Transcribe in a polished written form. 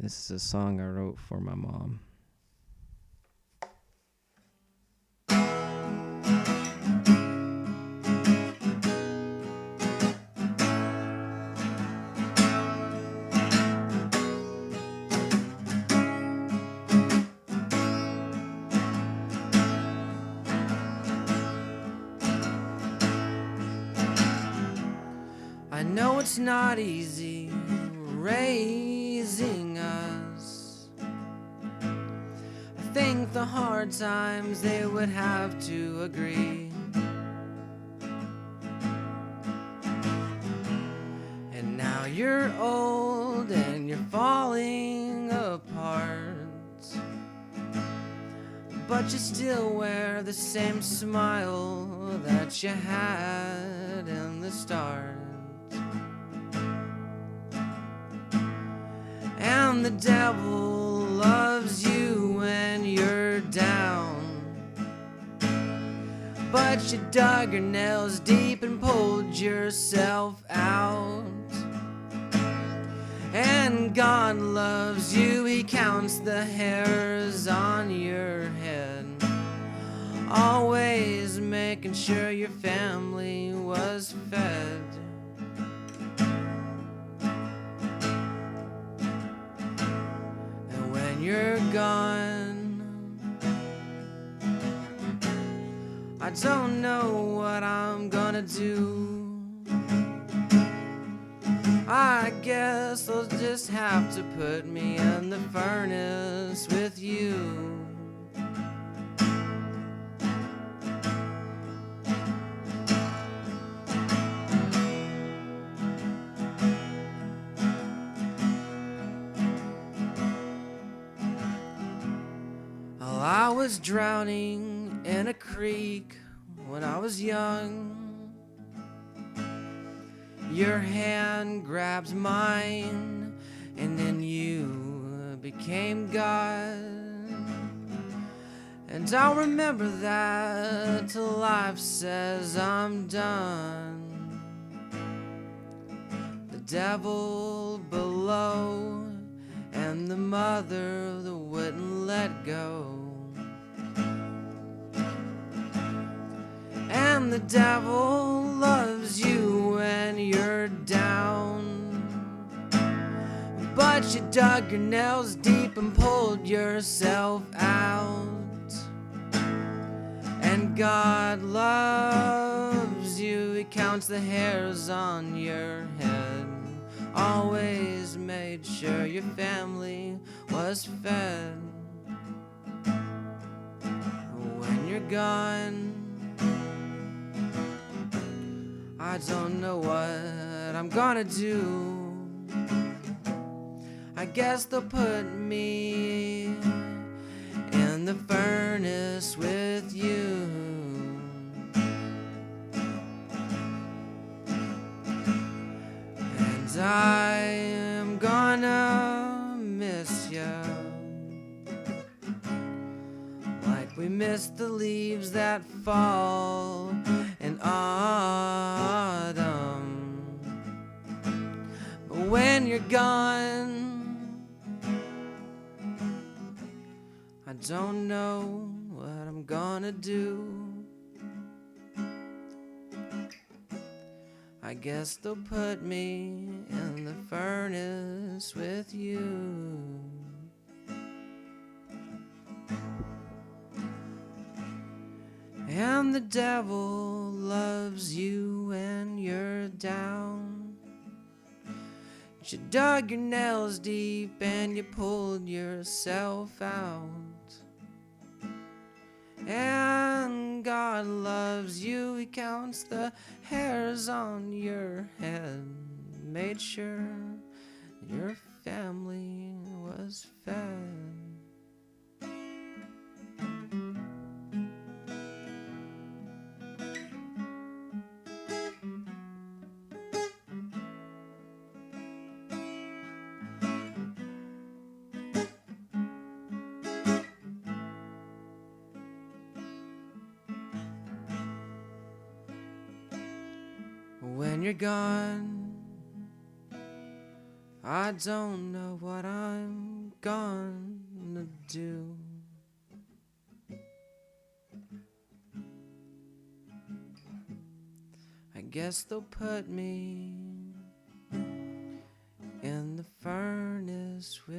This is a song I wrote for my mom. I know it's not easy raising us. I think the hard times they would have to agree. And now you're old and you're falling apart, but you still wear the same smile that you had in the start. And the devil loves you when you're down, but you dug your nails deep and pulled yourself out. And God loves you, He counts the hairs on your head, always making sure your family was fed. And when you're gone, I don't know what I'm gonna do. I guess they'll just have to put me in the furnace with you. Well, I was drowning in a creek when I was young. Your hand grabs mine, and then you became God. And I'll remember that till life says I'm done. The devil below and the mother that wouldn't let go. And the devil loves you when you're down, but you dug your nails deep and pulled yourself out. And God loves you, He counts the hairs on your head, always made sure your family was fed. When you're gone, I don't know what I'm gonna do. I guess they'll put me in the furnace with you. And I'm gonna miss you, like we miss the leaves that fall in autumn. But when you're gone, I don't know what I'm gonna do. I guess they'll put me in the furnace with you. And the devil loves you when you're down. You dug your nails deep and you pulled yourself out. And God loves you, He counts the hairs on your head, made sure your family was fed. When you're gone, I don't know what I'm gonna do. I guess they'll put me in the furnace with